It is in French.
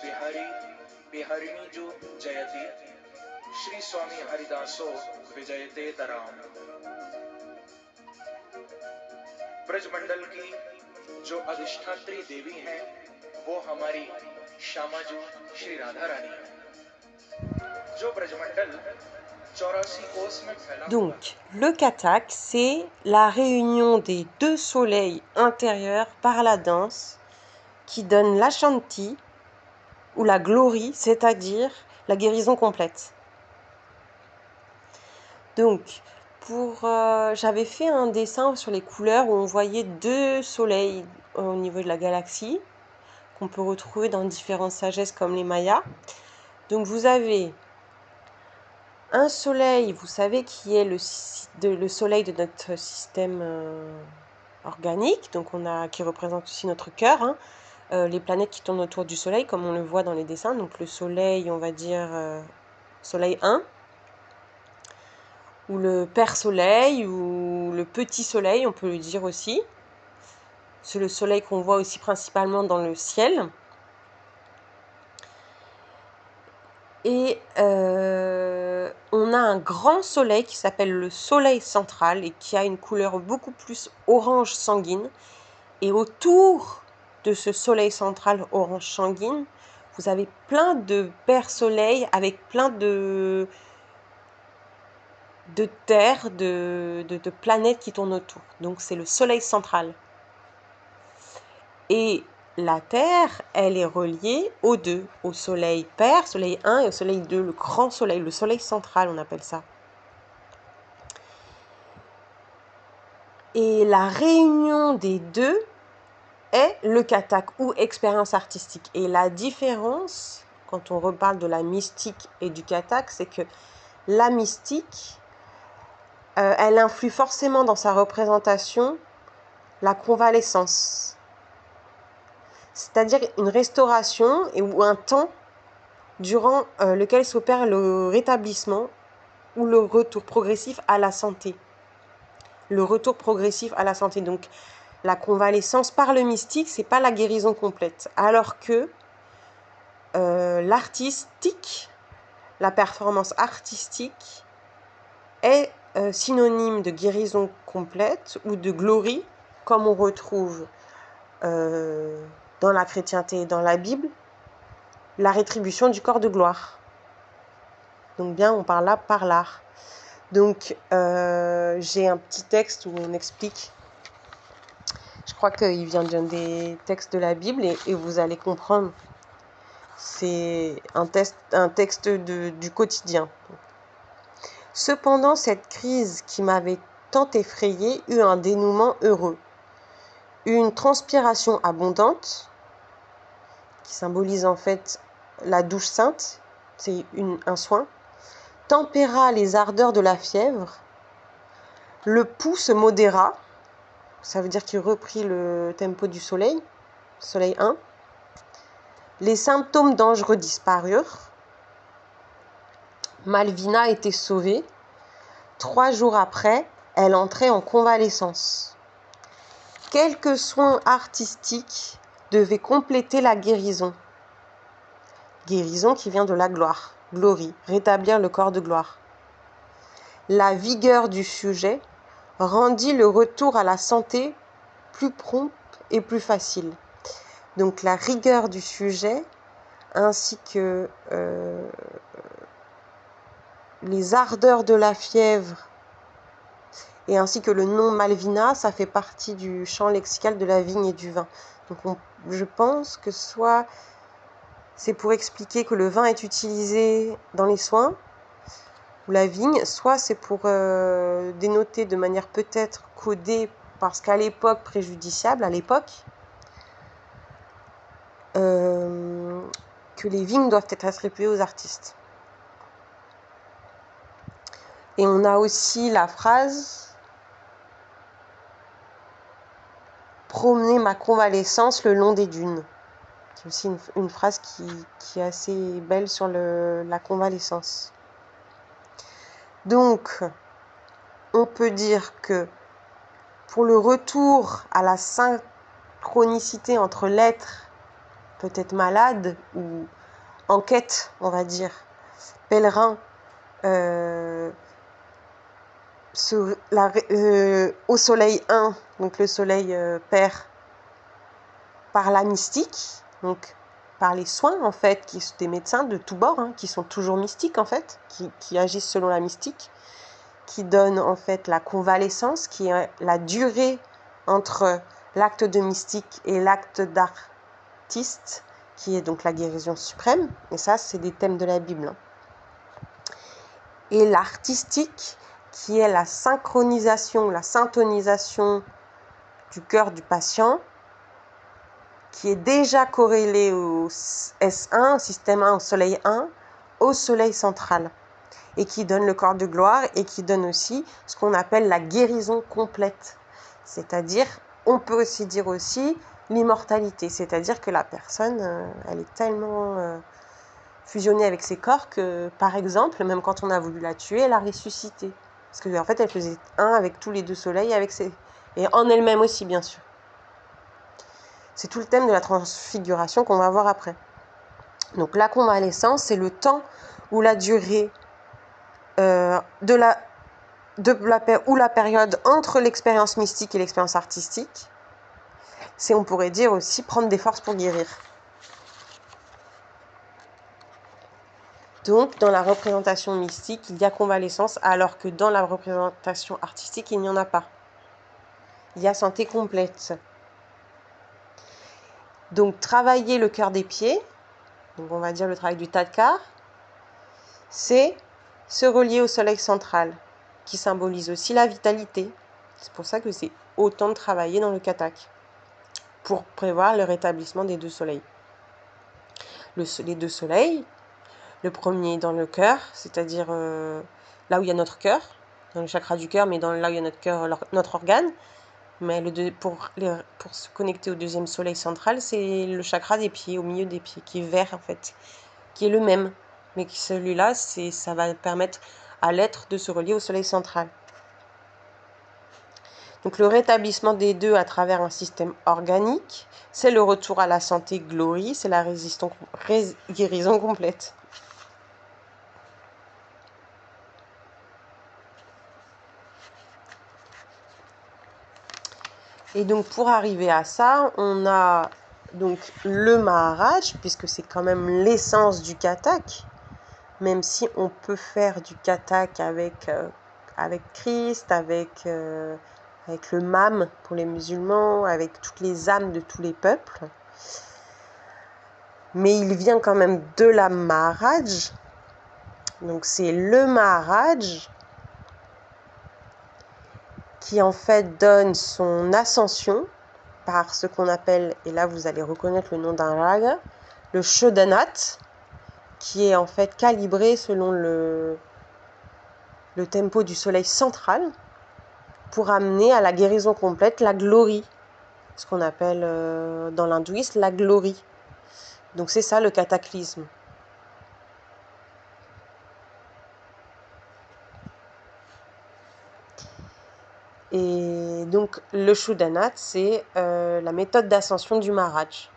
बिहारी बिहारिणी जो जयति श्री स्वामी हरिदासो विजयते तराम। ब्रजमंडल की जो अधिष्ठात्री देवी हैं वो हमारी श्यामाजू श्री राधा रानी है। जो ब्रजमंडल 84 कोस में फैला। Donc, le kathak, c'est la réunion des deux soleils intérieurs par la danse qui donne la shanti ou la glorie, c'est-à-dire la guérison complète. Donc, j'avais fait un dessin sur les couleurs où on voyait deux soleils au niveau de la galaxie qu'on peut retrouver dans différentes sagesses comme les Mayas. Donc, vous avez un soleil, vous savez, qui est le soleil de notre système organique, donc qui représente aussi notre cœur, hein, les planètes qui tournent autour du soleil, comme on le voit dans les dessins. Donc le soleil, on va dire soleil 1, ou le père soleil, ou le petit soleil, on peut le dire aussi. C'est le soleil qu'on voit aussi principalement dans le ciel. Et on a un grand soleil qui s'appelle le soleil central et qui a une couleur beaucoup plus orange sanguine. Et autour de ce soleil central orange sanguine, vous avez plein de pères soleils avec plein de terres, de planètes qui tournent autour. Donc c'est le soleil central. Et la Terre, elle est reliée aux deux, au soleil père, soleil 1 et au soleil 2, le grand soleil, le soleil central, on appelle ça. Et la réunion des deux est le kathak ou expérience artistique. Et la différence, quand on reparle de la mystique et du kathak, c'est que la mystique, elle influe forcément dans sa représentation la convalescence. C'est-à-dire une restauration ou un temps durant lequel s'opère le rétablissement ou le retour progressif à la santé. Le retour progressif à la santé. Donc, la convalescence par le mystique, c'est pas la guérison complète. Alors que l'artistique, la performance artistique est synonyme de guérison complète ou de glorie, comme on retrouve dans la chrétienté et dans la Bible, la rétribution du corps de gloire. Donc bien, on parle là par l'art. Donc j'ai un petit texte où on explique. Je crois qu'il vient d'un des textes de la Bible et vous allez comprendre. C'est un texte du quotidien. Cependant, cette crise qui m'avait tant effrayée eut un dénouement heureux. Une transpiration abondante, qui symbolise en fait la douche sainte, c'est un soin, tempéra les ardeurs de la fièvre, le pouls se modéra, ça veut dire qu'il reprit le tempo du soleil, soleil 1, les symptômes dangereux disparurent, Malvina était sauvée, 3 jours après, elle entrait en convalescence. Quelques soins artistiques devaient compléter la guérison. Guérison qui vient de la gloire, glorie, rétablir le corps de gloire. La vigueur du sujet rendit le retour à la santé plus prompt et plus facile. Donc la rigueur du sujet ainsi que les ardeurs de la fièvre et ainsi que le nom Malvina, ça fait partie du champ lexical de la vigne et du vin. Donc je pense que soit c'est pour expliquer que le vin est utilisé dans les soins ou la vigne, soit c'est pour dénoter de manière peut-être codée, parce qu'à l'époque préjudiciable, que les vignes doivent être attribuées aux artistes. Et on a aussi la phrase « Promener ma convalescence le long des dunes ». C'est aussi une phrase qui est assez belle sur la convalescence. Donc, on peut dire que pour le retour à la synchronicité entre l'être peut-être malade ou en quête, on va dire, pèlerin au soleil 1, donc le soleil père, par la mystique, donc par les soins en fait, des médecins de tous bords, qui sont toujours mystiques en fait, qui agissent selon la mystique, qui donnent en fait la convalescence, qui est la durée entre l'acte de mystique et l'acte d'artiste, qui est donc la guérison suprême, et ça c'est des thèmes de la Bible. Et l'artistique, qui est la synchronisation, la syntonisation du cœur du patient, qui est déjà corrélé au S1, au système 1, au soleil 1, au soleil central, et qui donne le corps de gloire et qui donne aussi ce qu'on appelle la guérison complète. C'est-à-dire, on peut aussi dire aussi l'immortalité, c'est-à-dire que la personne, elle est tellement fusionnée avec ses corps que, par exemple, même quand on a voulu la tuer, elle a ressuscité. Parce qu'en fait, elle faisait un avec tous les deux soleils, et en elle-même aussi, bien sûr. C'est tout le thème de la transfiguration qu'on va voir après. Donc la convalescence, c'est le temps ou la durée la période entre l'expérience mystique et l'expérience artistique. C'est, on pourrait dire aussi, prendre des forces pour guérir. Donc, dans la représentation mystique, il y a convalescence, alors que dans la représentation artistique, il n'y en a pas. Il y a santé complète. Donc, travailler le cœur des pieds, donc on va dire le travail du Tadkar, c'est se relier au soleil central, qui symbolise aussi la vitalité. C'est pour ça que c'est autant de travailler dans le Katak, pour prévoir le rétablissement des deux soleils. Les deux soleils, le premier dans le cœur, c'est-à-dire là où il y a notre cœur, dans le chakra du cœur, mais là où il y a notre cœur, notre organe. Mais pour se connecter au deuxième soleil central, c'est le chakra des pieds, au milieu des pieds, qui est vert en fait, qui est le même. Mais celui-là, ça va permettre à l'être de se relier au soleil central. Donc le rétablissement des deux à travers un système organique, c'est le retour à la santé glorie, c'est la guérison complète. Et donc pour arriver à ça, on a donc le Maharaj, puisque c'est quand même l'essence du Katak, même si on peut faire du Katak avec Christ, avec le Mam pour les musulmans, avec toutes les âmes de tous les peuples. Mais il vient quand même de la Maharaj. Donc c'est le Maharaj qui en fait donne son ascension par ce qu'on appelle, et là vous allez reconnaître le nom d'un raga, le Shodhanat, qui est en fait calibré selon le tempo du soleil central pour amener à la guérison complète, la glorie, ce qu'on appelle dans l'hindouisme la glorie. Donc c'est ça le cataclysme. Et donc le Shodhanat, c'est la méthode d'ascension du Maharaj.